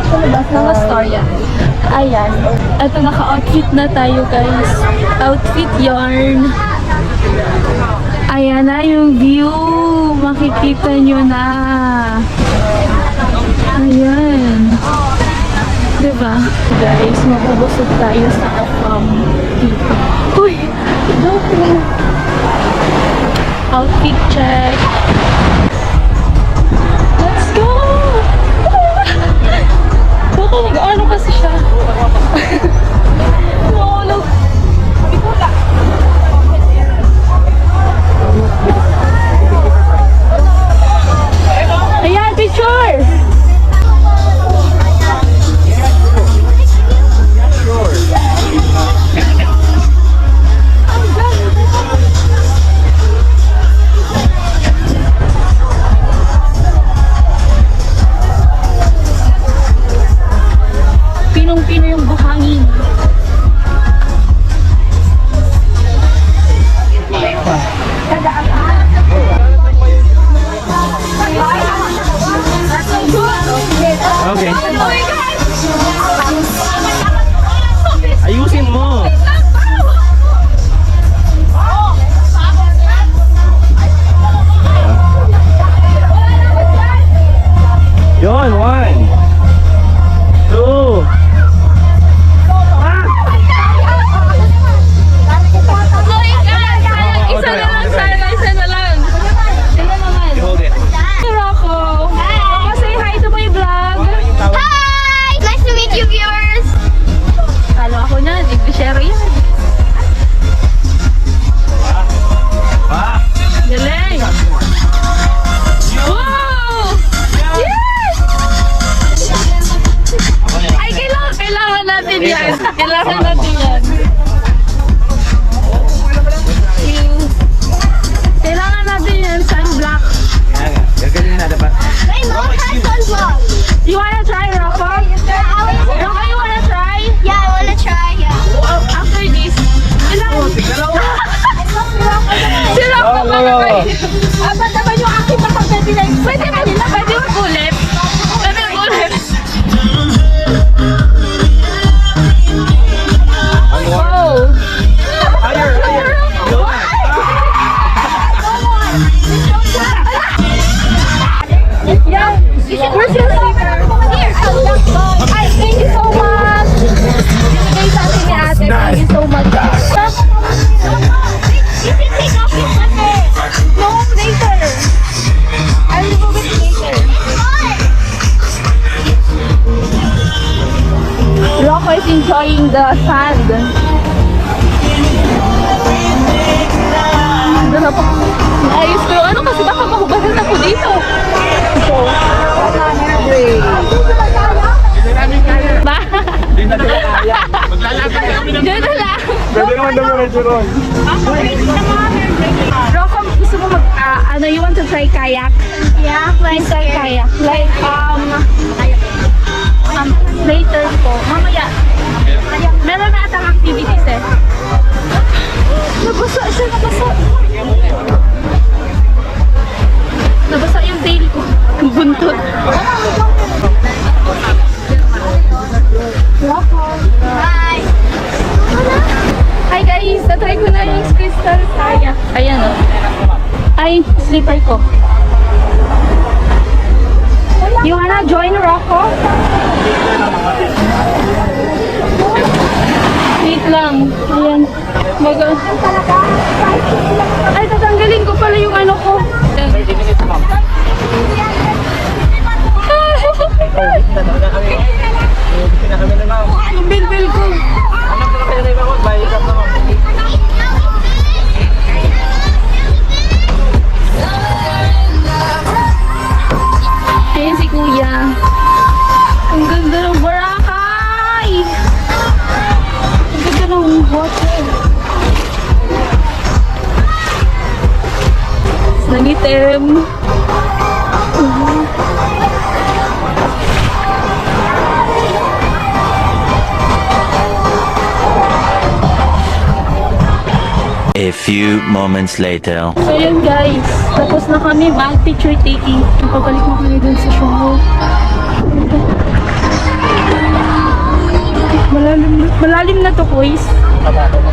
Mga storya. Ayan. Ito, naka-outfit na tayo, guys. Outfit yarn. Ayan na yung view. Makikita nyo na. Ayan. Diba? Guys, mabubusog tayo sa dito. Uy! Dito. Outfit check. Let's go! Baka nag-ano kasi siya. Mahulog. Ayan, picture! Pinong-pino yung buhangin. Okay. Ayusin mo. Yon, 1, 2. Isa na lang sana, isa na lang. Sino naman? Hold it. Si Rocco. Rocco, say hi to my vlog. Hi! Nice to meet you, viewers! Kala ako na, nag-share yan. Galing! Wow! Yes! Ay, kailangan natin yan. Kailangan natin yan. Kailangan natin yan, sunblock. Yan nga. Gagaling na dapat. My mom has sunblock. You wanna try, Rocco? Rocco, you wanna try? Yeah, I wanna try, yeah. After this, kailangan. Si Rocco pa naman. Apat naman yung aking makapwede na. Pwede mag-ulit. Pwede mag-ulit. Wow! Higher, higher. Go on. Yeah. Where's your sticker? Here. Ay, thank you so much. Binigay sa atin ni ate. Thank you so much. You can take off your sweater. No, later. I'll remove it later. Rocco is enjoying the sand. Ayos ko yung ano kasi baka mahubasan ako dito. Ba? Hindi na nila kaya. Maglalakad kami ng... Diyan na lang. Pwede naman dumiretso ron. Rocco, gusto mo you want to try kayak? Yeah, Please try kayak. Like, later po. Mamaya. Meron na atang activities eh. Nabasa siya, nabasa. Nabasa yung tail ko. Buntot. Hi! Hi guys, natry ko na yung crystal kayak. Ayan o. Ay, slipper ko. You wanna join Rocco? Wait lang. Ayan. Ay, tatanggalin ko pala yung ano ko. 30 minutes, ma'am. Na kami na, ma'am. Yung bilbil ko. Ano pa kayo na ibang bayad up na, ma'am. Ayan si Kuya. Ang ganda ng Boracay! Ang ganda ng water. Nangitim. A few moments later. So yun guys, tapos na kami mag picture taking. Pabalik mo kami dun sa show. Malalim na to, boys. Kabato mo.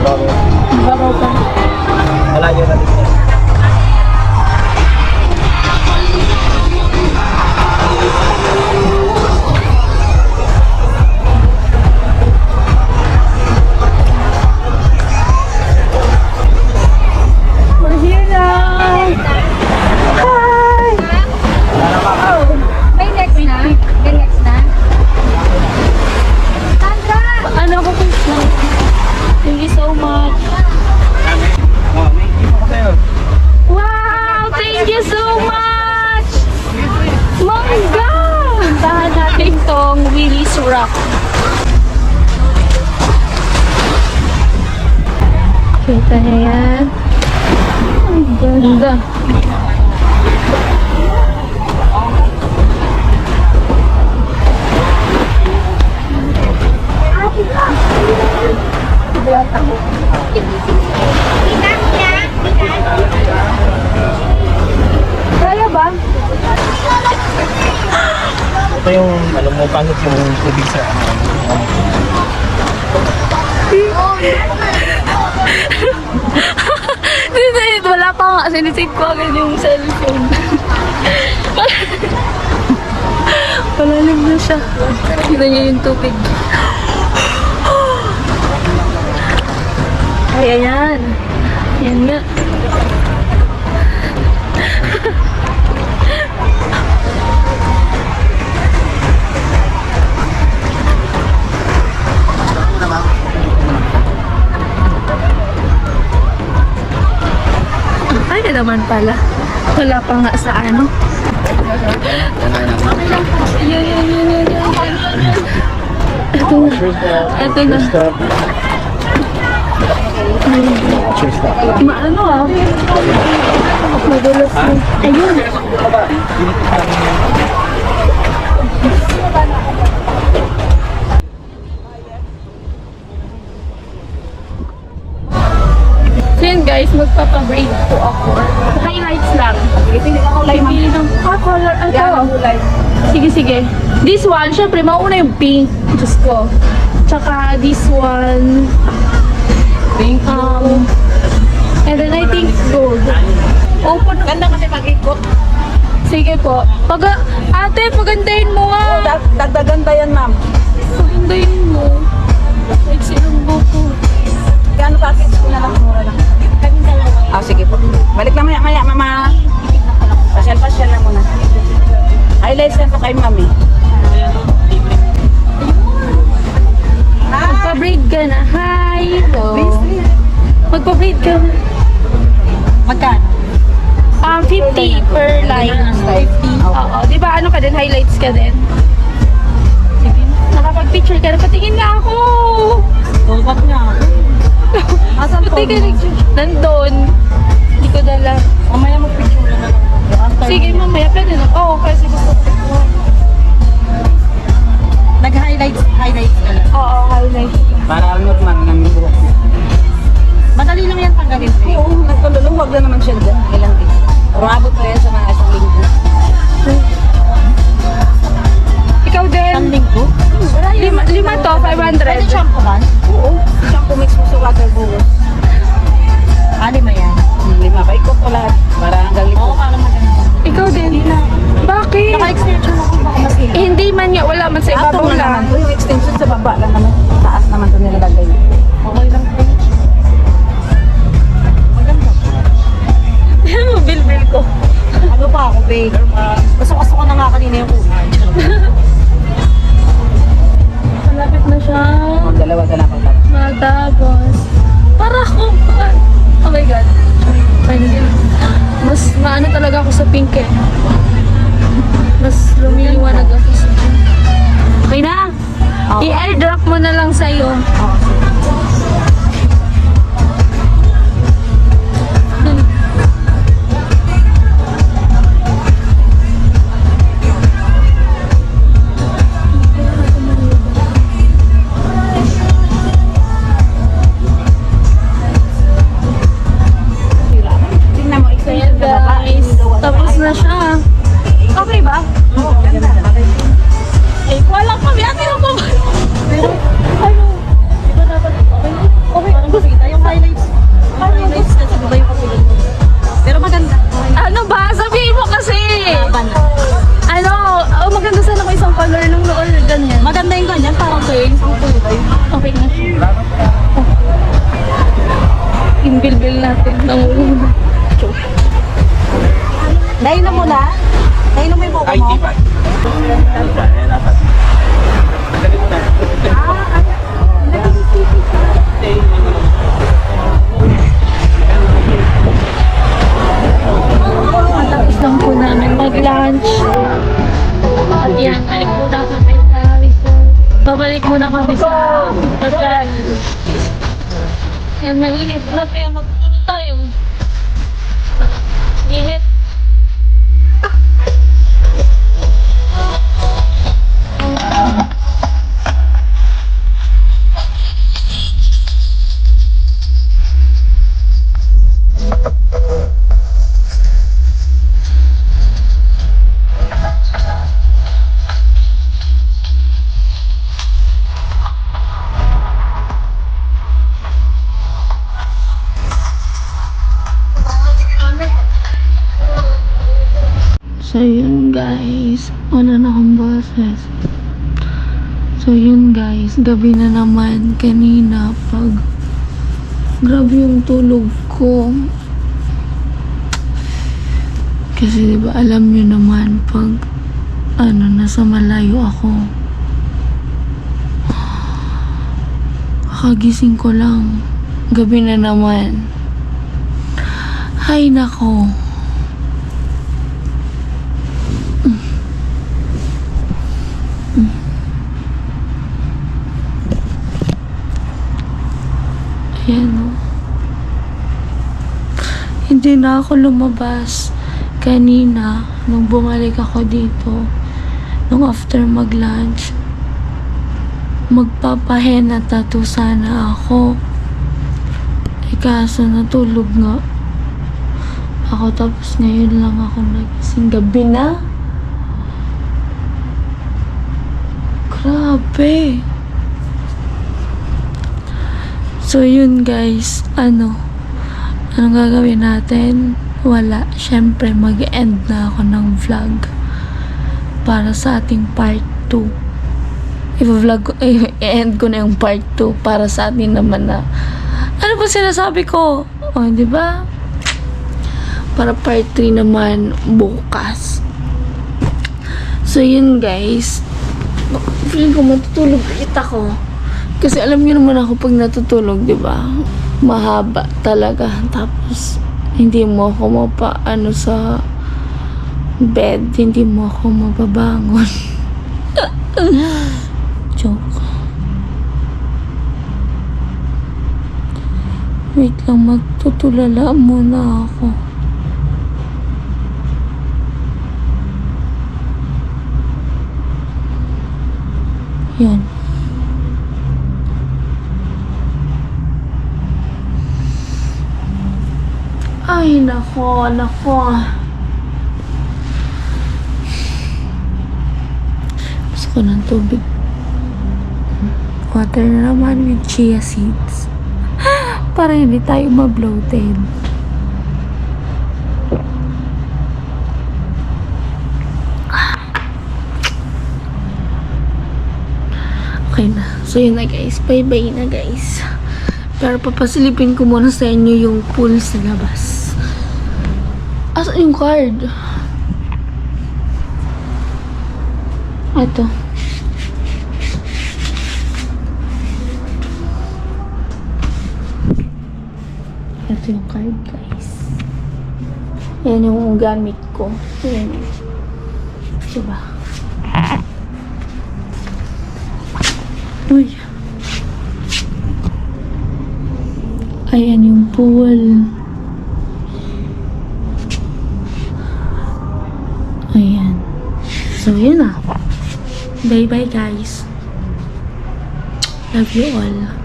Bago. Babaw pa. Malayo na dito. We're here now. Hi! Oh, May next na? May next na? Sandra! ano ako po? Thank you so much. Oh, may ipo ko sa'yo. Wow! Thank you so much! Mangga! Puntahan natin tong Willy's Rock. Kita niya yan. Ang ganda. Kaya ba? Ito yung, ano mo, pasok yung tubig sa Wala pa nga. Sinisave ko agad yung cellphone. Palalim na siya. Kita niya yung tubig. Ay, ayan. Yan nga. Ay, na naman pala. Wala pa nga sa ano. Yan. Ito na. Ito na. Maano ah. Madulas na. Ayun. So yun guys, magpapabraid po ako. Highlights lang. Pipili ng color. Ito. Sige. This one, syempre, mauna yung pink. Diyos ko. Tsaka this one. Thank you. And then I think gold. Open. Ganda kasi pag-ikot. Sige po. Ate, pagandahin mo nga. Dagdagan ba yan, ma'am? Pagandahin mo. Like silang buko. Gano'n package ko na lang, mura lang. Sige po. Balik lang maya, mama. Pasyal lang muna. Highlights lang po kay mami. Magpa-braid ka na. Hi! Hello. Magpa-braid ka na. Magkano? 50 per line. 50. Oo. Di ba ano ka din? Highlights ka din? Sige. Nakapag-picture ka na. Patingin nga ako! Tulpat nga ako. Asan po? Pati ka nandun. Hindi ko dala. Mamaya mag-picture na lang. Sige, mamaya. Pwede na. Oo, kasi gusto ko. Nag-highlights ka lang. Oo, highlights. Para arnot man ng buhok. Madali lang yan tanggalin. Oo, nagkaluluwag na naman siya dyan. Ilang days. Rumabot pa yan sa mga isang linggo. Ikaw din. Isang linggo? Lima to, 500. Pwede shampoo man? Oo. Shampoo mix mo sa water buhos. Lima yan. 5 paikot ko lahat. Para hanggang lito. Oo, para maganda. Ikaw din. Bakit? Naka-extension ako baka mas Eh, hindi man nga, wala man sa ibabaw na naman. lang. Yung extension sa baba lang naman. Taas naman ito nilalagay. Okay lang po. Maganda. Yan mo, bil-bil ko. Ano pa ako, babe? Gusto ko na nga kanina yung kulay. Malapit na siya. Dalawa ka na pag Matapos. Para ako. Oh my God. Mas maano talaga ako sa pink eh. Mas lumiliwanag ako sa pink. Okay na? I-airdrop mo na lang sa'yo. Tingnan mo, extension sa baba. Guys, tapos na siya. Okay ba? Oo, ganda. Eh, wala kami. Ate, ako ba? Babalik muna kami sa hotel. Yan, mainit na kaya magpunta tayo. Init. So yun guys, wala na akong boses. So yun guys, gabi na naman kanina pag grabe yung tulog ko. Kasi diba alam nyo naman pag nasa malayo ako. Kakagising ko lang. Gabi na naman. Hay nako. Ayan o. Hindi na ako lumabas kanina nung bumalik ako dito. Nung after mag-lunch. Magpapahena tattoo sana ako. Eh kaso natulog nga ako, tapos ngayon lang ako nagising. Gabi na. Grabe. So yun guys, anong gagawin natin? Wala, syempre mag-end na ako ng vlog para sa ating part 2. I-end ko na yung part 2 para sa atin naman na ano ba sinasabi ko? O, di ba? Para part 3 naman bukas. So yun guys, feeling ko matutulog ulit ako. Kasi alam niyo naman ako pag natutulog, di ba? Mahaba talaga. Tapos, hindi mo ako sa bed. Hindi mo ako mababangon. Joke. Wait lang, magtutulala muna ako. Yan. Ay, nako. Gusto ko ng tubig. Water na naman with chia seeds. Para hindi tayo ma-bloated. Okay na. So yun na guys. Bye-bye na guys. Pero papasilipin ko muna sa inyo yung pool sa labas. Asan yung card? Ito. Ito yung card guys. Yan yung gamit ko. Yan. Diba? Uy. Ayan yung pool. Ayan. So, yun na. Bye-bye, guys. Love you all.